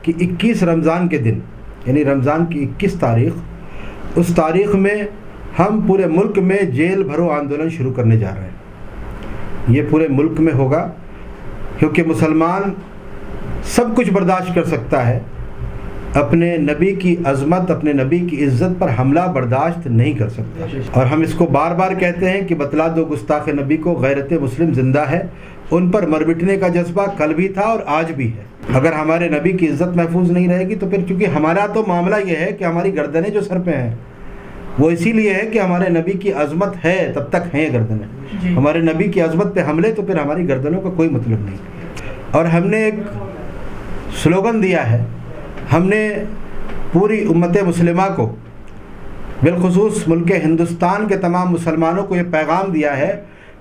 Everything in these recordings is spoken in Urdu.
کہ 21 رمضان کے دن، یعنی رمضان کی 21 تاریخ، اس تاریخ میں ہم پورے ملک میں جیل بھرو آندولن شروع کرنے جا رہے ہیں۔ یہ پورے ملک میں ہوگا، کیونکہ مسلمان سب کچھ برداشت کر سکتا ہے، اپنے نبی کی عظمت، اپنے نبی کی عزت پر حملہ برداشت نہیں کر سکتا۔ اور ہم اس کو بار بار کہتے ہیں کہ بتلا دو گستاخ نبی کو غیرت مسلم زندہ ہے، ان پر مر مٹنے کا جذبہ کل بھی تھا اور آج بھی ہے۔ اگر ہمارے نبی کی عزت محفوظ نہیں رہے گی تو پھر، چونکہ ہمارا تو معاملہ یہ ہے کہ ہماری گردنیں جو سر پہ ہیں وہ اسی لیے ہے کہ ہمارے نبی کی عظمت ہے، تب تک ہیں گردنیں۔ ہمارے نبی کی عظمت پہ حملے تو پھر ہماری گردنوں کا کوئی مطلب نہیں۔ اور ہم نے ایک سلوگن دیا ہے، ہم نے پوری امت مسلمہ کو، بالخصوص ملک ہندوستان کے تمام مسلمانوں کو یہ پیغام دیا ہے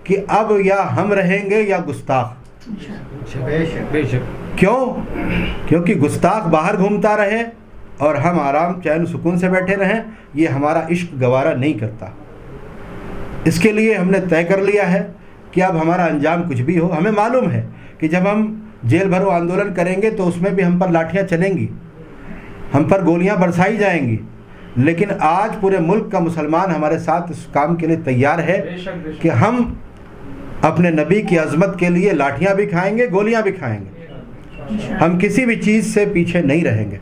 کہ اب یا ہم رہیں گے یا گستاخ۔ کیوں؟ کیونکہ گستاخ باہر گھومتا رہے اور ہم آرام چین سکون سے بیٹھے رہیں، یہ ہمارا عشق گوارا نہیں کرتا۔ اس کے لیے ہم نے طے کر لیا ہے کہ اب ہمارا انجام کچھ بھی ہو، ہمیں معلوم ہے کہ جب ہم جیل بھرو آندولن کریں گے تو اس میں بھی ہم پر لاٹھیاں چلیں گی، ہم پر گولیاں برسائی جائیں گی، لیکن آج پورے ملک کا مسلمان ہمارے ساتھ اس کام کے لیے تیار ہے کہ ہم اپنے نبی کی عظمت کے لیے لاٹھیاں بھی کھائیں گے، گولیاں بھی کھائیں گے، ہم کسی بھی چیز سے پیچھے نہیں رہیں گے۔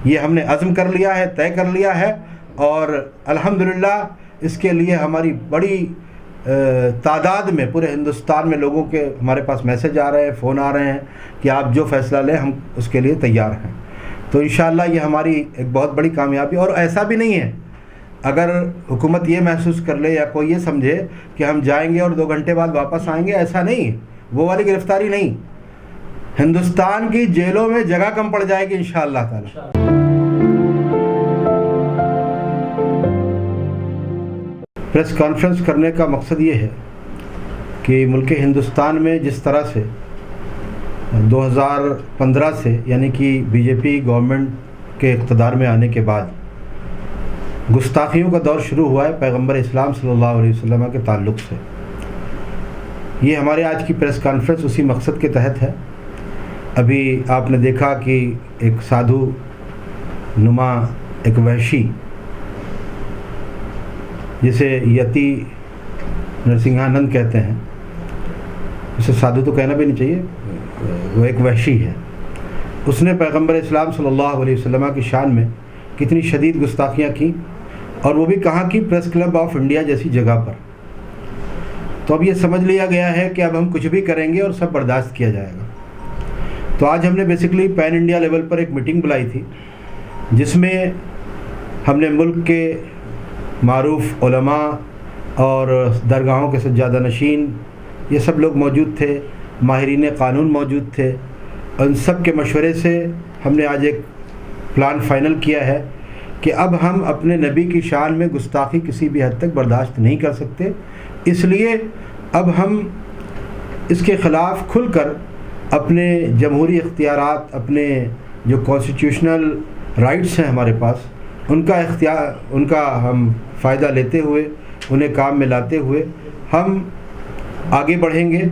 یہ ہم نے عزم کر لیا ہے، طے کر لیا ہے، اور الحمدللہ اس کے لیے ہماری بڑی تعداد میں پورے ہندوستان میں لوگوں کے ہمارے پاس میسج آ رہے ہیں، فون آ رہے ہیں کہ آپ جو فیصلہ لیں ہم اس کے لیے تیار ہیں۔ تو انشاءاللہ یہ ہماری ایک بہت بڑی کامیابی، اور ایسا بھی نہیں ہے اگر حکومت یہ محسوس کر لے یا کوئی یہ سمجھے کہ ہم جائیں گے اور 2 گھنٹے بعد واپس آئیں گے، ایسا نہیں ہے، وہ والی گرفتاری نہیں۔ ہندوستان کی جیلوں میں جگہ کم پڑ جائے گی انشاءاللہ تعالی۔ پریس کانفرنس کرنے کا مقصد یہ ہے کہ ملک ہندوستان میں جس طرح سے 2015 سے، یعنی کہ بی جے پی گورنمنٹ کے اقتدار میں آنے کے بعد گستاخیوں کا دور شروع ہوا ہے پیغمبر اسلام صلی اللہ علیہ وسلم کے تعلق سے، یہ ہمارے آج کی پریس کانفرنس اسی مقصد کے تحت ہے۔ ابھی آپ نے دیکھا کہ ایک سادھو نما، ایک وحشی جسے یتی نرسنگھانند کہتے ہیں، اسے سادھو تو کہنا بھی نہیں چاہیے، وہ ایک وحشی ہے، اس نے پیغمبر اسلام صلی اللہ علیہ وسلم کی شان میں کتنی شدید گستاخیاں کی، اور وہ بھی کہاں کی؟ پریس کلب آف انڈیا جیسی جگہ پر۔ تو اب یہ سمجھ لیا گیا ہے کہ اب ہم کچھ بھی کریں گے اور سب برداشت کیا جائے گا۔ تو آج ہم نے بیسیکلی پین انڈیا لیول پر ایک میٹنگ بلائی تھی، جس میں ہم نے ملک کے معروف علماء اور درگاہوں کے سجادہ نشین یہ سب لوگ موجود تھے، ماہرین قانون موجود تھے، ان سب کے مشورے سے ہم نے آج ایک پلان فائنل کیا ہے کہ اب ہم اپنے نبی کی شان میں گستاخی کسی بھی حد تک برداشت نہیں کر سکتے، اس لیے اب ہم اس کے خلاف کھل کر اپنے جمہوری اختیارات، اپنے جو کانسٹیٹیوشنل رائٹس ہیں ہمارے پاس، ان کا ہم فائدہ لیتے ہوئے، انہیں کام میں لاتے ہوئے ہم آگے بڑھیں گے۔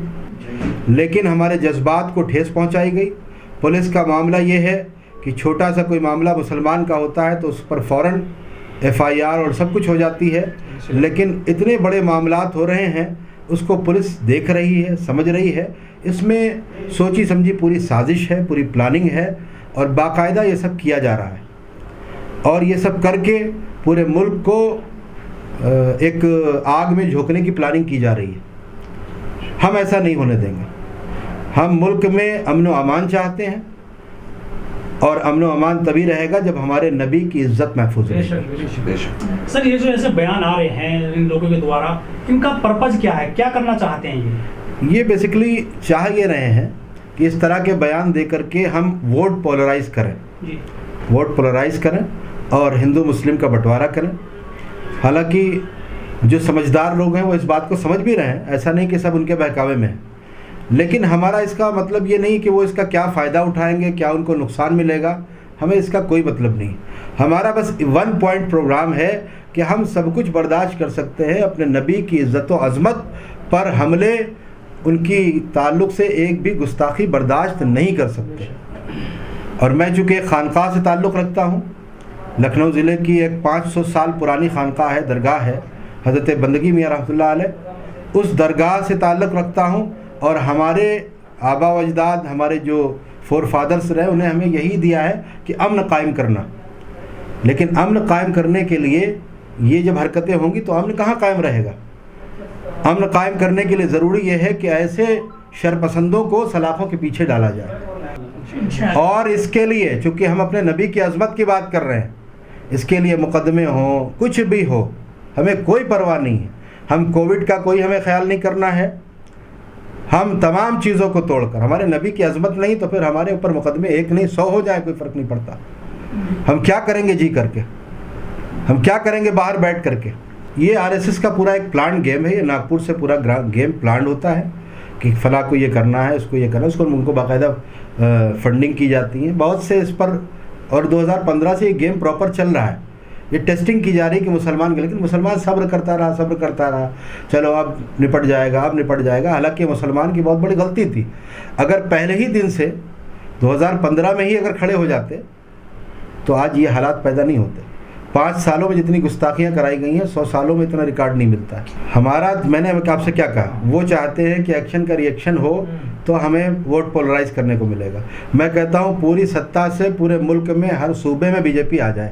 لیکن ہمارے جذبات کو ٹھیس پہنچائی گئی۔ پولیس کا معاملہ یہ ہے کہ چھوٹا سا کوئی معاملہ مسلمان کا ہوتا ہے تو اس پر فوراً FIR اور سب کچھ ہو جاتی ہے، لیکن اتنے بڑے معاملات ہو رہے ہیں اس کو پولیس دیکھ رہی ہے، سمجھ رہی ہے، اس میں سوچی سمجھی پوری سازش ہے، پوری پلاننگ ہے، اور باقاعدہ یہ سب کیا جا رہا ہے، اور یہ سب کر کے پورے ملک کو ایک آگ میں جھونکنے کی پلاننگ کی جا رہی ہے۔ ہم ایسا نہیں ہونے دیں گے۔ ہم ملک میں امن و امان چاہتے ہیں، اور امن و امان تبھی رہے گا جب ہمارے نبی کی عزت محفوظ رہے گی۔ سر، یہ جو ایسے بیان آ رہے ہیں ان لوگوں کے دوارا، ان کا پرپز کیا ہے؟ کیا کرنا چاہتے ہیں یہ بیسیکلی چاہ یہ رہے ہیں کہ اس طرح کے بیان دے کر کے ہم ووٹ پولرائز کریں، ووٹ پولرائز کریں اور ہندو مسلم کا بٹوارا کریں۔ حالانکہ جو سمجھدار لوگ ہیں وہ اس بات کو سمجھ بھی رہے ہیں، ایسا نہیں کہ سب ان کے بہکاوے میں ہیں، لیکن ہمارا اس کا مطلب یہ نہیں کہ وہ اس کا کیا فائدہ اٹھائیں گے، کیا ان کو نقصان ملے گا، ہمیں اس کا کوئی مطلب نہیں۔ ہمارا بس 1 پوائنٹ پروگرام ہے کہ ہم سب کچھ برداشت کر سکتے ہیں، اپنے نبی کی عزت و عظمت پر حملے، ان کی تعلق سے ایک بھی گستاخی برداشت نہیں کر سکتے۔ اور میں چونکہ ایک خانقاہ سے تعلق رکھتا ہوں، لکھنؤ ضلع کی ایک 500 سال پرانی خانقاہ ہے، درگاہ ہے حضرت بندگی میاں رحمۃ اللہ علیہ، اس درگاہ سے تعلق رکھتا ہوں، اور ہمارے آبا و اجداد، ہمارے جو فور فادرس رہے، انہیں ہمیں یہی دیا ہے کہ امن قائم کرنا. لیکن امن قائم کرنے کے لیے یہ جب حرکتیں ہوں گی تو امن کہاں قائم رہے گا؟ امن قائم کرنے کے لیے ضروری یہ ہے کہ ایسے شرپسندوں کو سلاخوں کے پیچھے ڈالا جائے. اور اس کے لیے چونکہ ہم اپنے نبی کی عظمت کی بات کر رہے ہیں، اس کے لیے مقدمے ہوں، کچھ بھی ہو، ہمیں کوئی پرواہ نہیں ہے. ہم کووڈ کا کوئی ہمیں خیال نہیں کرنا ہے. ہم تمام چیزوں کو توڑ کر، ہمارے نبی کی عظمت نہیں تو پھر ہمارے اوپر مقدمے 1 نہیں 100 ہو جائے، کوئی فرق نہیں پڑتا. ہم کیا کریں گے جی کر کے؟ ہم کیا کریں گے باہر بیٹھ کر کے؟ یہ RSS کا پورا ایک پلان گیم ہے. یہ ناگپور سے پورا گیم پلانڈ ہوتا ہے کہ فلاں کو یہ کرنا ہے، اس کو یہ کرنا ہے، اس کو ان کو باقاعدہ فنڈنگ کی جاتی ہے بہت سے اس پر. اور 2015 سے یہ گیم پراپر چل رہا ہے. یہ ٹیسٹنگ کی جا رہی ہے کہ مسلمان کے، لیکن مسلمان صبر کرتا رہا، چلو اب نپٹ جائے گا. حالانکہ مسلمان کی بہت بڑی غلطی تھی. اگر پہلے ہی دن سے 2015 میں ہی اگر کھڑے ہو جاتے تو آج یہ حالات پیدا نہیں ہوتے. 5 سالوں میں جتنی گستاخیاں کرائی گئی ہیں 100 سالوں میں اتنا ریکارڈ نہیں ملتا. ہمارا، میں نے آپ سے کیا کہا، وہ چاہتے ہیں کہ ایکشن کا ری ایکشن ہو تو ہمیں ووٹ پولرائز کرنے کو ملے گا. میں کہتا ہوں پوری سطح سے پورے ملک میں ہر صوبے میں BJP آ جائے،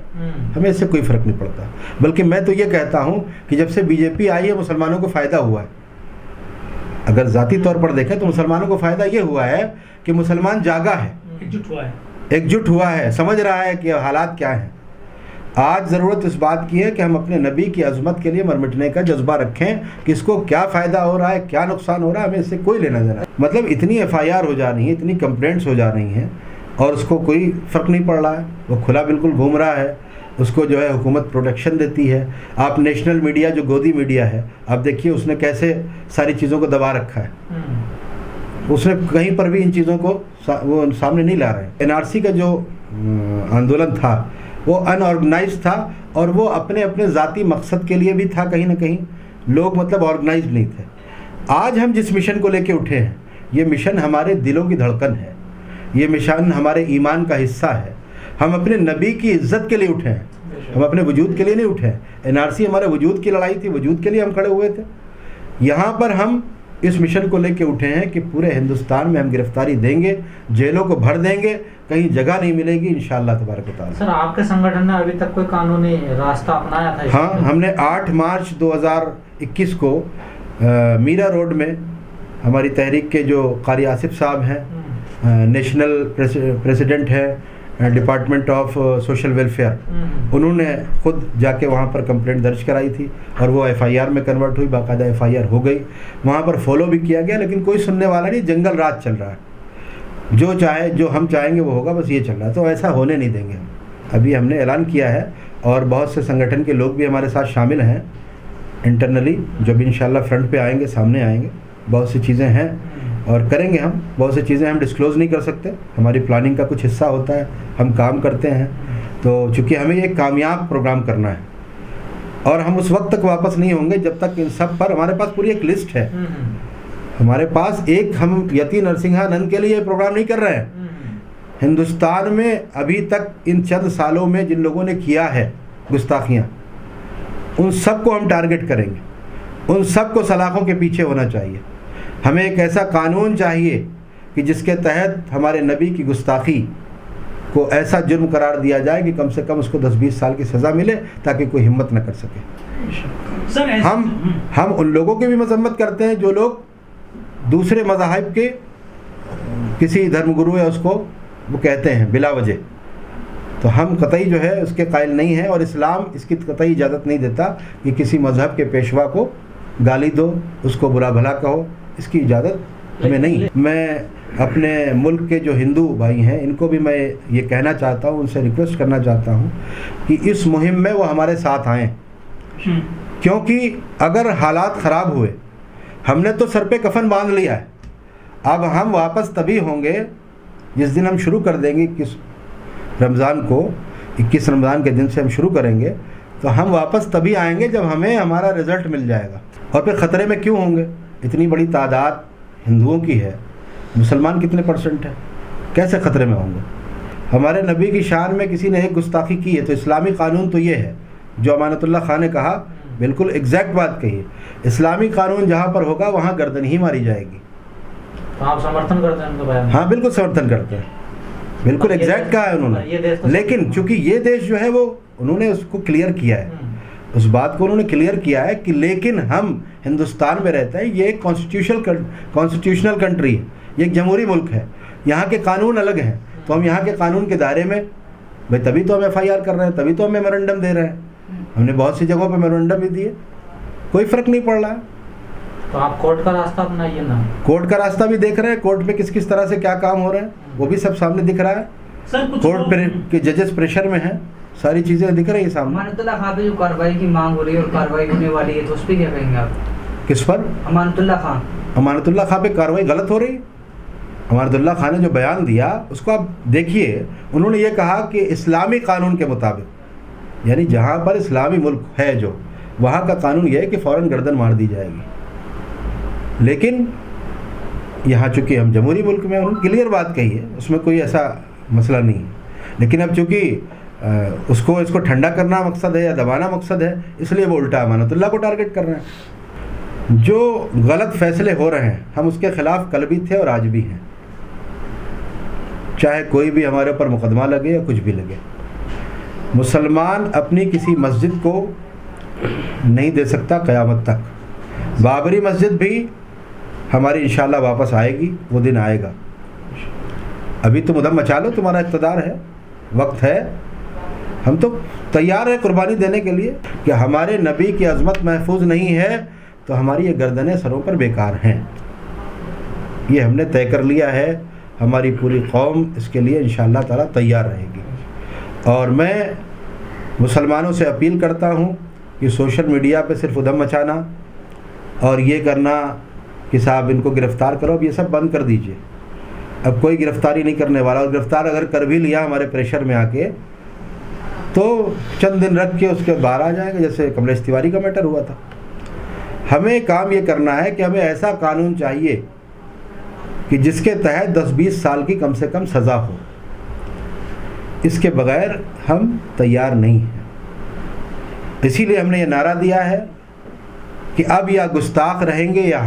ہمیں اس سے کوئی فرق نہیں پڑتا. بلکہ میں تو یہ کہتا ہوں کہ جب سے BJP آئی ہے مسلمانوں کو فائدہ ہوا ہے. اگر ذاتی طور پر دیکھیں تو مسلمانوں کو فائدہ یہ ہوا ہے کہ مسلمان جاگا ہے، ایکجٹ ہوا ہے، سمجھ رہا ہے کہ حالات کیا ہیں. آج ضرورت اس بات کی ہے کہ ہم اپنے نبی کی عظمت کے لیے مر مٹنے کا جذبہ رکھیں کہ اس کو کیا فائدہ ہو رہا ہے، کیا نقصان ہو رہا ہے، ہمیں اس سے کوئی لینا دینا. مطلب اتنی FIR ہو جا رہی ہیں، اتنی کمپلینٹس ہو جا رہی ہیں اور اس کو کوئی فرق نہیں پڑ رہا ہے. وہ کھلا بالکل گھوم رہا ہے، اس کو جو ہے حکومت پروٹیکشن دیتی ہے. آپ نیشنل میڈیا جو گودی میڈیا ہے، آپ دیکھیے اس نے کیسے ساری چیزوں کو دبا رکھا ہے. اس نے کہیں پر بھی ان چیزوں کو وہ سامنے نہیں لا رہے. NRC کا جو آندولن تھا وہ ان آرگنائز تھا، اور وہ اپنے ذاتی مقصد کے لیے بھی تھا. کہیں نہ کہیں لوگ مطلب آرگنائزڈ نہیں تھے. آج ہم جس مشن کو لے کے اٹھے ہیں، یہ مشن ہمارے دلوں کی دھڑکن ہے، یہ مشن ہمارے ایمان کا حصہ ہے. ہم اپنے نبی کی عزت کے لیے اٹھے ہیں، ہم اپنے وجود کے لیے نہیں اٹھے ہیں. NRC ہمارے وجود کی لڑائی تھی، وجود کے لیے ہم کھڑے ہوئے تھے. یہاں پر ہم اس مشن کو لے کے اٹھے ہیں کہ پورے ہندوستان میں ہم گرفتاری دیں گے، جیلوں کو بھر دیں گے، کہیں جگہ نہیں ملے گی انشاءاللہ تبارک و تعالیٰ. سر آپ کے سنگٹھن نے ابھی تک کوئی قانونی راستہ اپنایا تھا؟ ہاں، ہم نے 8 مارچ 2021 کو میرا روڈ میں ہماری تحریک کے جو قاری آصف صاحب ہیں، نیشنل پریزیڈنٹ ہے ڈپارٹمنٹ آف سوشل ویلفیئر، انہوں نے خود جا کے وہاں پر کمپلینٹ درج کرائی تھی اور وہ FIR میں کنورٹ ہوئی، باقاعدہ FIR ہو گئی. وہاں پر فالو بھی کیا گیا، لیکن کوئی سننے والا نہیں. جنگل راج چل رہا ہے، جو ہم چاہیں گے وہ ہوگا، بس یہ چل رہا ہے. تو ایسا ہونے نہیں دیں گے. ابھی ہم نے اعلان کیا ہے اور بہت سے سنگٹھن کے لوگ بھی ہمارے ساتھ شامل ہیں انٹرنلی، جو بھی انشاءاللہ فرنٹ پہ آئیں گے، سامنے آئیں گے. بہت سی چیزیں ہیں اور کریں گے. ہم بہت سی چیزیں ہم ڈسکلوز نہیں کر سکتے، ہماری پلاننگ کا کچھ حصہ ہوتا ہے، ہم کام کرتے ہیں. تو چونکہ ہمیں یہ کامیاب پروگرام کرنا ہے اور ہم اس وقت تک واپس نہیں ہوں گے جب تک ان سب پر ہمارے پاس پوری ایک لسٹ ہے. ہمارے پاس ہم یتی نرسنگھا نند کے لیے پروگرام نہیں کر رہے ہیں. ہندوستان میں ابھی تک ان چند سالوں میں جن لوگوں نے کیا ہے گستاخیاں، ان سب کو ہم ٹارگٹ کریں گے، ان سب کو سلاخوں کے پیچھے ہونا چاہیے. ہمیں ایک ایسا قانون چاہیے کہ جس کے تحت ہمارے نبی کی گستاخی کو ایسا جرم قرار دیا جائے کہ کم سے کم اس کو 10-20 سال کی سزا ملے تاکہ کوئی ہمت نہ کر سکے. ہم ان لوگوں کی بھی مذمت کرتے ہیں جو لوگ دوسرے مذاہب کے کسی دھرم گرو یا اس کو وہ کہتے ہیں بلا وجہ. تو ہم قطعی جو ہے اس کے قائل نہیں ہیں، اور اسلام اس کی قطعی اجازت نہیں دیتا کہ کسی مذہب کے پیشوا کو گالی دو، اس کو برا بھلا کہو. اس کی اجازت ہمیں نہیں ہے. میں اپنے ملک کے جو ہندو بھائی ہیں ان کو بھی میں یہ کہنا چاہتا ہوں، ان سے ریکویسٹ کرنا چاہتا ہوں کہ اس مہم میں وہ ہمارے ساتھ آئیں. کیونکہ اگر حالات خراب ہوئے، ہم نے تو سر پہ کفن باندھ لیا ہے، اب ہم واپس تبھی ہوں گے جس دن ہم شروع کر دیں گے 21 رمضان کو. 21 رمضان کے دن سے ہم شروع کریں گے تو ہم واپس تبھی آئیں گے جب ہمیں ہمارا رزلٹ مل جائے گا. اور پھر خطرے میں کیوں ہوں گے؟ اتنی بڑی تعداد ہندوؤں کی ہے، مسلمان کتنے % ہے، کیسے خطرے میں ہوں گے؟ ہمارے نبی کی شان میں کسی نے ایک گستاخی کی ہے تو اسلامی قانون تو یہ ہے جو امانت اللہ خان نے کہا، بالکل ایگزیکٹ بات کہی ہے، اسلامی قانون جہاں پر ہوگا وہاں گردن ہی ماری جائے گی۔ تو آپ سمرتھن کرتے ہیں ان کا بیان؟ ہاں بالکل سمرتھن کرتے ہیں، بالکل ایگزیکٹ کہا ہے انہوں نے، لیکن چونکہ یہ دیش جو ہے وہ انہوں نے اس کو کلیئر کیا ہے، اس بات کو انہوں نے کلیئر کیا ہے کہ لیکن ہم ہندوستان میں رہتے ہیں، یہ ایک کانسٹیٹیوشنل کنٹری ہے، یہ ایک جمہوری ملک ہے، یہاں کے قانون الگ ہیں، تو ہم یہاں کے قانون کے دائرے میں بھائی تبھی تو ہم FIR کر رہے ہیں، تبھی تو ہم میمورنڈم دے رہے ہیں، ہم نے بہت سی جگہوں پہ میمورنڈم بھی دیے، کوئی فرق نہیں پڑ رہا ہے۔ تو آپ کورٹ کا راستہ اپنائیے نا۔ کورٹ کا راستہ بھی دیکھ رہے ہیں، کورٹ میں کس طرح سے کیا کام ہو رہے ہیں وہ بھی سب سامنے دکھ رہا ہے، سر کورٹ کے ججز پریشر میں ہیں، ساری چیزیں دکھ رہی ہیں سامنے۔ امانت اللہ خان پہ جو کارروائی کی مانگ ہو رہی ہے اور کارروائی ہونے والی ہے تو اس پہ کیا کہیں گے آپ؟ کس پر؟ امانت اللہ خان۔ امانت اللہ خان پہ کارروائی غلط ہو رہی ہے۔ امانت اللہ خان نے جو بیان دیا اس کو آپ دیکھیے، انہوں نے یہ کہا کہ اسلامی قانون کے مطابق، یعنی جہاں پر اسلامی ملک ہے جو وہاں کا قانون یہ ہے کہ فوراً گردن مار دی جائے گی، لیکن یہاں چونکہ ہم جمہوری ملک میں، انہوں نے کلیئر بات کہی ہے، اس میں کوئی ایسا مسئلہ نہیں ہے، لیکن اب چونکہ اس کو ٹھنڈا کرنا مقصد ہے یا دبانا مقصد ہے، اس لیے وہ الٹا امانت اللہ کو ٹارگٹ کر رہے ہیں۔ جو غلط فیصلے ہو رہے ہیں ہم اس کے خلاف کل بھی تھے اور آج بھی ہیں، چاہے کوئی بھی ہمارے اوپر مقدمہ لگے یا کچھ بھی لگے۔ مسلمان اپنی کسی مسجد کو نہیں دے سکتا قیامت تک، بابری مسجد بھی ہماری انشاءاللہ واپس آئے گی، وہ دن آئے گا، ابھی تم ادھم مچا لو، تمہارا اقتدار ہے، وقت ہے، ہم تو تیار ہیں قربانی دینے کے لیے کہ ہمارے نبی کی عظمت محفوظ نہیں ہے تو ہماری یہ گردنیں سروں پر بیکار ہیں، یہ ہم نے طے کر لیا ہے، ہماری پوری قوم اس کے لیے انشاءاللہ تعالی تیار رہے گی۔ اور میں مسلمانوں سے اپیل کرتا ہوں کہ سوشل میڈیا پہ صرف ادھم مچانا اور یہ کرنا کہ صاحب ان کو گرفتار کرو، اب یہ سب بند کر دیجئے، اب کوئی گرفتاری نہیں کرنے والا، اور گرفتار اگر کر بھی لیا ہمارے پریشر میں آ کے تو چند دن رکھ کے اس کے باہر آ جائیں گے، جیسے کملیش تیواری کا میٹر ہوا تھا۔ ہمیں کام یہ کرنا ہے کہ ہمیں ایسا قانون چاہیے کہ جس کے تحت 10-20 سال کی کم سے کم سزا ہو، اس کے بغیر ہم تیار نہیں ہیں۔ اسی لیے ہم نے یہ نعرہ دیا ہے کہ اب یا گستاخ رہیں گے یا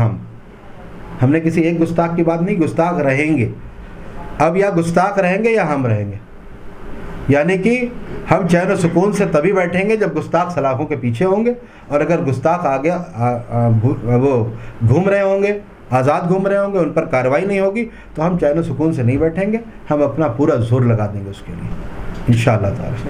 ہم نے کسی ایک گستاخ کی بات نہیں، گستاخ رہیں گے، اب یا گستاخ رہیں گے یا ہم رہیں گے، یعنی کہ ہم چین و سکون سے تبھی بیٹھیں گے جب گستاخ سلاخوں کے پیچھے ہوں گے، اور اگر گستاخ آگے وہ گھوم رہے ہوں گے، آزاد گھوم رہے ہوں گے، ان پر کارروائی نہیں ہوگی تو ہم چین و سکون سے نہیں بیٹھیں گے، ہم اپنا پورا زور لگا دیں گے اس کے لیے انشاءاللہ تعالی۔